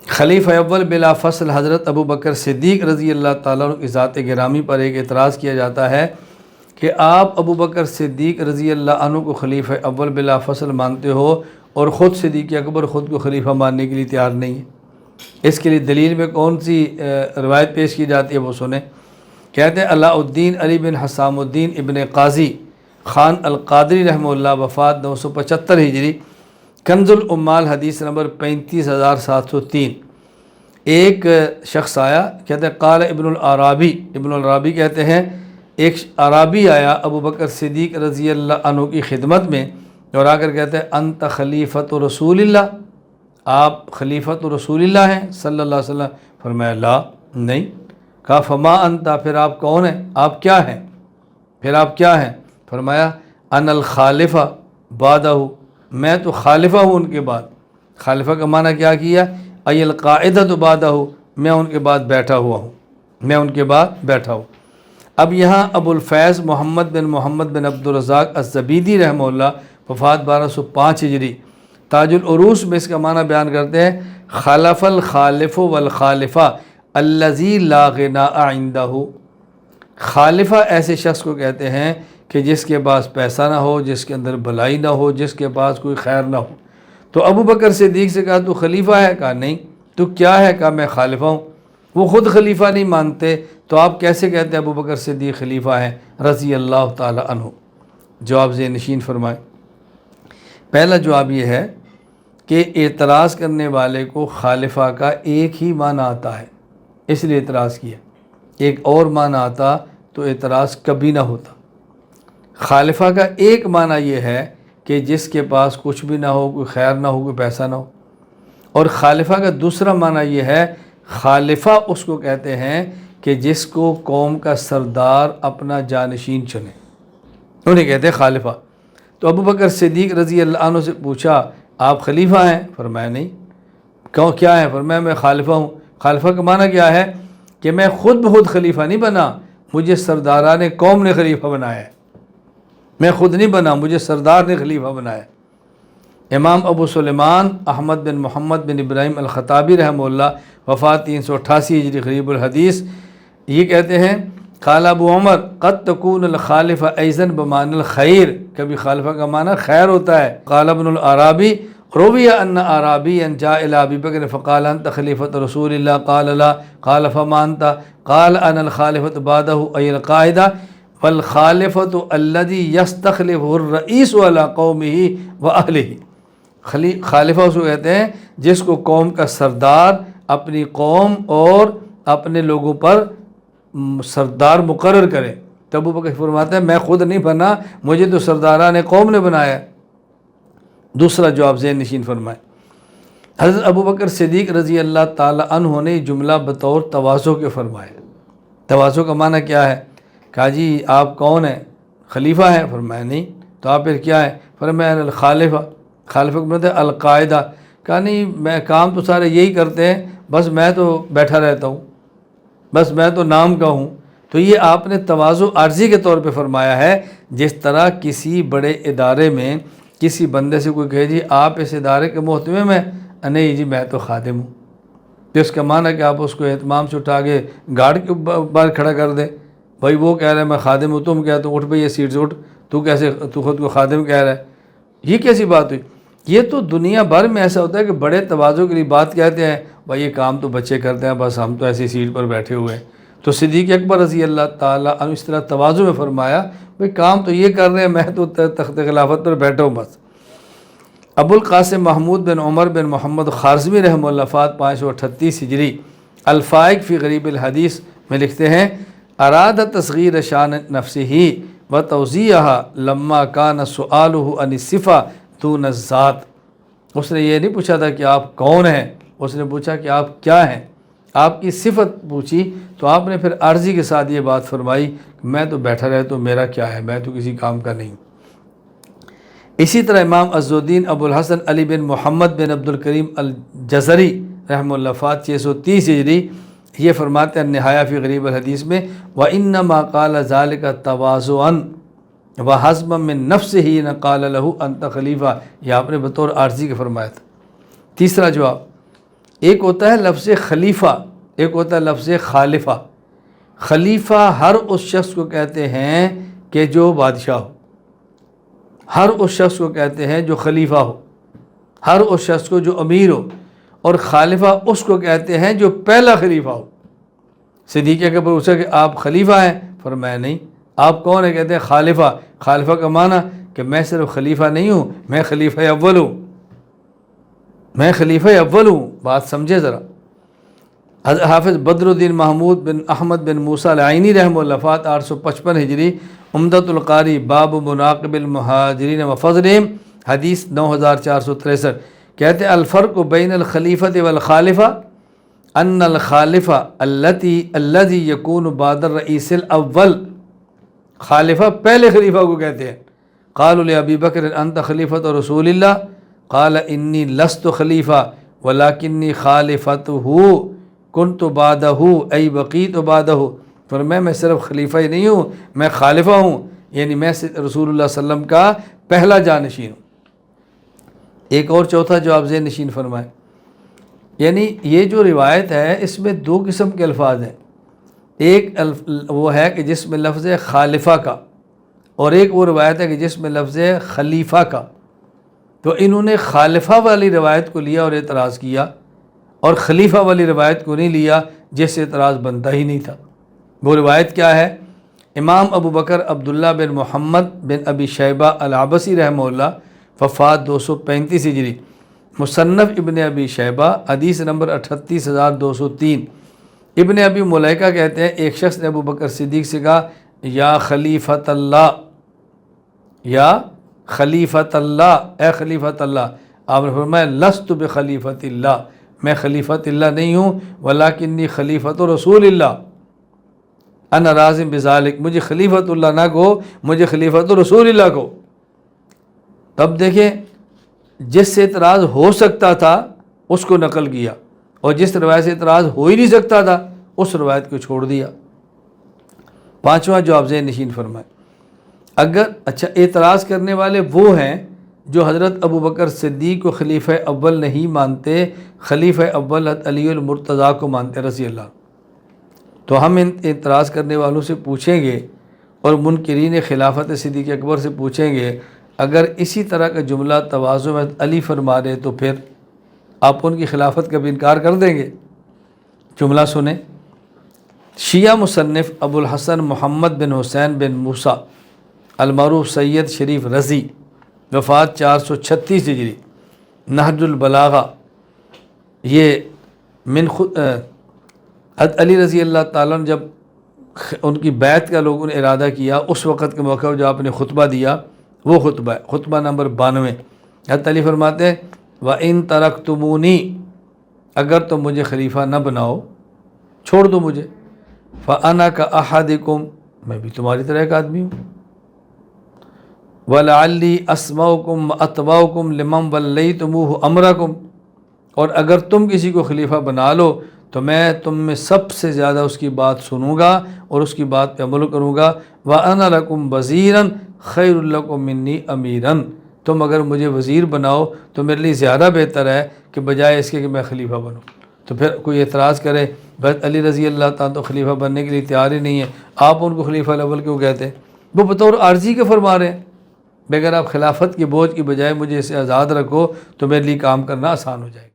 خلیفہ اول بلا فصل حضرت ابو بکر صدیق رضی اللہ تعالیٰ عنہ کی ذات گرامی پر ایک اعتراض کیا جاتا ہے کہ آپ ابو بکر صدیق رضی اللہ عنہ کو خلیفہ اول بلا فصل مانتے ہو اور خود صدیق اکبر خود کو خلیفہ ماننے کے لیے تیار نہیں ہے۔ اس کے لیے دلیل میں کون سی روایت پیش کی جاتی ہے وہ سنیں۔ کہتے ہیں علاء الدین علی بن حسام الدین ابن قاضی خان القادری رحمہ اللہ، وفات 975 ہجری، کنز العمال حدیث نمبر 35703۔ ایک شخص آیا، کہتے ہیں قال ابن العرابی کہتے ہیں ایک عرابی آیا ابو بکر صدیق رضی اللہ عنہ کی خدمت میں اور آ کر کہتے ہیں انت خلیفۃ رسول اللہ، آپ خلیفۃ رسول اللہ ہیں صلی اللہ علیہ وسلم۔ فرمایا لا، نہیں۔ کہا فما انت، پھر آپ کون ہیں، آپ کیا ہیں، پھر آپ کیا ہیں؟ فرمایا ان الخالفہ بعدہ، میں تو خالفہ ہوں ان کے بعد۔ خالفہ کا معنی کیا کیا؟ ای القاعدۃ بعدہ، میں ان کے بعد بیٹھا ہوا ہوں، میں ان کے بعد بیٹھا ہوں۔ اب یہاں ابو الفیض محمد بن عبد الرزاق الزبیدی رحمہ اللہ، وفات 1205 ہجری، تاج العروس میں اس کا معنی بیان کرتے ہیں خلف الخالف والخالفہ الذی لا غناء عندہ۔ خالفہ ایسے شخص کو کہتے ہیں کہ جس کے پاس پیسہ نہ ہو، جس کے اندر بھلائی نہ ہو، جس کے پاس کوئی خیر نہ ہو۔ تو ابو بکر صدیق سے کہا تو خلیفہ ہے؟ کہا نہیں۔ تو کیا ہے؟ کہا میں خالفہ ہوں۔ وہ خود خلیفہ نہیں مانتے تو آپ کیسے کہتے ہیں ابو بکر صدیق خلیفہ ہیں رضی اللہ تعالی عنہ؟ جواب ذہن نشین فرمائیں۔ پہلا جواب یہ ہے کہ اعتراض کرنے والے کو خالفہ کا ایک ہی معنی آتا ہے، اس لیے اعتراض کیا۔ ایک اور معنی آتا تو اعتراض کبھی نہ ہوتا۔ خالفہ کا ایک معنی یہ ہے کہ جس کے پاس کچھ بھی نہ ہو، کوئی خیر نہ ہو، کوئی پیسہ نہ ہو، اور خالفہ کا دوسرا معنی یہ ہے، خالفہ اس کو کہتے ہیں کہ جس کو قوم کا سردار اپنا جانشین چنے، انہیں کہتے ہیں خالفہ۔ تو ابو بکر صدیق رضی اللہ عنہ سے پوچھا آپ خلیفہ ہیں؟ فرمایا نہیں۔ کیوں، کیا ہے؟ فرمایا میں خالفہ ہوں۔ خالفہ کا معنی کیا ہے کہ میں خود بخود خلیفہ نہیں بنا، مجھے سرداران قوم نے خلیفہ بنایا ہے، میں خود نہیں بنا، مجھے سردار نے خلیفہ بنایا۔ امام ابو سلیمان احمد بن محمد بن ابراہیم الخطابی رحمہ اللہ، وفات 388 ہجری، غریب الحدیث، یہ کہتے ہیں قال ابو عمر قد تکون الخالفہ ایضاً بمعنی الخیر، کبھی خالفہ کا معنی خیر ہوتا ہے۔ قال ابن العرابی روی ان اعرابیا جاء الی ابی بکر فقال انت خلیفۃ رسول اللہ قال لا قال فما انت قال انا الخالفۃ بعدہ ای القاعدہ والخالفۃ الذی یستخلفہ الرئیس علی قومہ واہلہ۔ خالفہ اس کو کہتے ہیں جس کو قوم کا سردار اپنی قوم اور اپنے لوگوں پر سردار مقرر کرے۔ تو ابو بکر فرماتا ہے میں خود نہیں بنا، مجھے تو سرداران قوم نے بنایا۔ دوسرا جواب ذہن نشین فرمائے۔ حضرت ابو بکر صدیق رضی اللہ تعالی عنہ نے جملہ بطور تواضع کے فرمایا۔ تواضع کا معنی کیا ہے؟ کہا جی آپ کون ہیں؟ خلیفہ ہیں؟ فرمایا نہیں۔ تو آپ پھر کیا ہے؟ فرمایا الخالفہ۔ خالفہ کو مطلب القاعدہ۔ کہا نہیں، میں کام تو سارے یہی کرتے ہیں، بس میں تو بیٹھا رہتا ہوں، بس میں تو نام کا ہوں۔ تو یہ آپ نے تواضع عارضی کے طور پہ فرمایا ہے، جس طرح کسی بڑے ادارے میں کسی بندے سے کوئی کہے جی آپ اس ادارے کے محتمم ہیں، نہیں جی میں تو خادم ہوں، تو اس کا معنی ہے کہ آپ اس کو اہتمام سے اٹھا کے گارڈ کے باہر کھڑا کر دیں۔ بھائی وہ کہہ رہا ہے میں خادم ہوں، تم کہتے ہو اٹھ بھائی یہ سیٹ سے اٹھ، تو کیسے تو خود کو خادم کہہ رہا ہے؟ یہ کیسی بات ہوئی؟ یہ تو دنیا بھر میں ایسا ہوتا ہے کہ بڑے تواضع کے لیے بات کہتے ہیں، بھائی یہ کام تو بچے کرتے ہیں، بس ہم تو ایسی سیٹ پر بیٹھے ہوئے ہیں۔ تو صدیق اکبر رضی اللہ تعالیٰ عنہ اس طرح تواضع میں فرمایا بھائی کام تو یہ کر رہے ہیں، میں تو تخت خلافت پر بیٹھا ہوں بس۔ ابو القاسم محمود بن عمر بن محمد خارزمی رحمہ اللہ، وفات 538 ہجری، الفائق فی غریب الحدیث میں لکھتے ہیں اراد تصغیر شان نفسہ و توضیحہ لما کان سؤالہ عن الصفہ دون الذات۔ اس نے یہ نہیں پوچھا تھا کہ آپ کون ہیں، اس نے پوچھا کہ آپ کیا ہیں، آپ کی صفت پوچھی، تو آپ نے پھر عرضی کے ساتھ یہ بات فرمائی کہ میں تو بیٹھا رہتا ہوں، میرا کیا ہے، میں تو کسی کام کا نہیں۔ اسی طرح امام عز الدین ابو الحسن علی بن محمد بن عبد الکریم الجزری رحمہ اللہ، وفات 630 ہجری، یہ فرماتے ہیں نہایہ فی غریب الحدیث میں وَإِنَّمَا قَالَ ذَلِكَ تَوَاضُعًا وَحَزْمًا مِّن نَفْسِهِ نَ قَالَ لَهُ أَنْتَ خلیفہ، یہ آپ نے بطور عارضی کے فرمایا تھا۔ تیسرا جواب ایک ہوتا ہے لفظ خلیفہ، ایک ہوتا ہے لفظ خالفہ۔ خلیفہ ہر اس شخص کو کہتے ہیں کہ جو بادشاہ ہو، ہر اس شخص کو کہتے ہیں جو خلیفہ ہو، ہر اس شخص کو جو امیر ہو، اور خالفہ اس کو کہتے ہیں جو پہلا خلیفہ ہو۔ صدیق اکبر پوچھا کہ آپ خلیفہ ہیں؟ فرمایا نہیں۔ آپ کون ہیں؟ کہتے ہیں خالفہ۔ خالفہ کا معنی کہ میں صرف خلیفہ نہیں ہوں، میں خلیفہ اول ہوں، میں خلیفہ اول ہوں۔ بات سمجھے ذرا۔ حافظ بدر الدین محمود بن احمد بن موسیٰ العینی رحمہ اللہ، وفات 855 ہجری، عمدۃ القاری، باب مناقب المہاجرین و فضلہم، حدیث 9463، کہتے ہیں الفرق بین الخلیفۃ والخالفہ ان الخالفہ الذی یکون بعد الرئیس الاول، خالفہ پہلے خلیفہ کو کہتے ہیں۔ قالوا لأبی بکر انت خلیفۃ رسول اللہ قال انی لست خلیفہ ولکنی خالفتہ کنت بعدہ ای بقیت بعدہ، فرمایا میں صرف خلیفہ ہی نہیں ہوں، میں خالفہ ہوں، یعنی میں رسول اللہ صلی اللہ علیہ وسلم کا پہلا جانشین ہوں۔ ایک اور چوتھا جو آپ ذہن نشین فرمائیں، یعنی یہ جو روایت ہے اس میں دو قسم کے الفاظ ہیں، ایک وہ ہے کہ جس میں لفظ خالفہ کا، اور ایک وہ روایت ہے کہ جس میں لفظ خلیفہ کا۔ تو انہوں نے خالفہ والی روایت کو لیا اور اعتراض کیا، اور خلیفہ والی روایت کو نہیں لیا، جس سے اعتراض بنتا ہی نہیں تھا۔ وہ روایت کیا ہے؟ امام ابو بکر عبداللہ بن محمد بن ابی شیبہ العبسی رحمہ اللہ، وفات 235 ہجری، مصنف ابن ابی شیبہ، حدیث نمبر 38203۔ ابن ابی ملیکہ کہتے ہیں ایک شخص نے ابو بکر صدیق سے کہا یا خلیفۃ اللہ، یا خلیفۃ اللہ، اے خلیفۃ اللہ۔ آپ نے فرمایا لست بخلیفۃ اللہ، میں خلیفۃ اللہ نہیں ہوں، ولکنی خلیفۃ رسول اللہ، انا راض بذالک، مجھے خلیفۃ اللہ نہ کہو، مجھے خلیفۃ رسول اللہ کہو۔ تب دیکھیں جس سے اعتراض ہو سکتا تھا اس کو نقل کیا، اور جس روایت سے اعتراض ہو ہی نہیں سکتا تھا اس روایت کو چھوڑ دیا۔ پانچواں جو آپ ذہن نشین فرمائیں، اگر اچھا اعتراض کرنے والے وہ ہیں جو حضرت ابو بکر صدیق کو خلیفہ اول نہیں مانتے، خلیفہ اول علی المرتضیٰ کو مانتے رضی اللہ، تو ہم ان اعتراض کرنے والوں سے پوچھیں گے اور منکرین خلافت صدیق اکبر سے پوچھیں گے، اگر اسی طرح کا جملہ تواضع میں علی فرما رہے تو پھر آپ ان کی خلافت کا بھی انکار کر دیں گے؟ جملہ سنیں، شیعہ مصنف ابو الحسن محمد بن حسین بن موسیٰ المعروف سید شریف رضی، وفات 436 ہجری، نہج البلاغہ، یہ من خود علی رضی اللہ تعالیٰ نے جب ان کی بیعت کا لوگوں نے ارادہ کیا، اس وقت کے موقع پر جو آپ نے خطبہ دیا وہ خطبہ ہے، خطبہ نمبر 92۔ حضرت علی فرماتے ہیں وَإِن تَرَكْتُمُونِي، اگر تم مجھے خلیفہ نہ بناؤ، چھوڑ دو مجھے، فَأَنَا كَأَحَدِكُمْ، میں بھی تمہاری طرح ایک آدمی ہوں، وَلَعَلِّي أَسْمَعُكُمْ وَأَتْبَعُكُمْ لِمَنْ وَلَّيْتُمُوهُ أَمْرَكُمْ، اور اگر تم کسی کو خلیفہ بنا لو تو میں تم میں سب سے زیادہ اس کی بات سنوں گا اور اس کی بات پہ عمل کروں گا۔ وَأَنَا لَكُمْ وَزِيرًا خَيْرٌ لَكُمْ مِنِّي أَمِيرًا، تم اگر مجھے وزیر بناؤ تو میرے لیے زیادہ بہتر ہے کہ بجائے اس کے کہ میں خلیفہ بنوں۔ تو پھر کوئی اعتراض کرے بس علی رضی اللہ تعالیٰ تو خلیفہ بننے کے لیے تیار ہی نہیں ہے، آپ ان کو خلیفہ الاول کیوں کہتے ہیں؟ وہ بطور عارضی کے فرما رہے ہیں، بغیر آپ خلافت کے بوجھ کی بجائے مجھے اسے آزاد رکھو تو میرے لیے کام کرنا آسان ہو جائے گا۔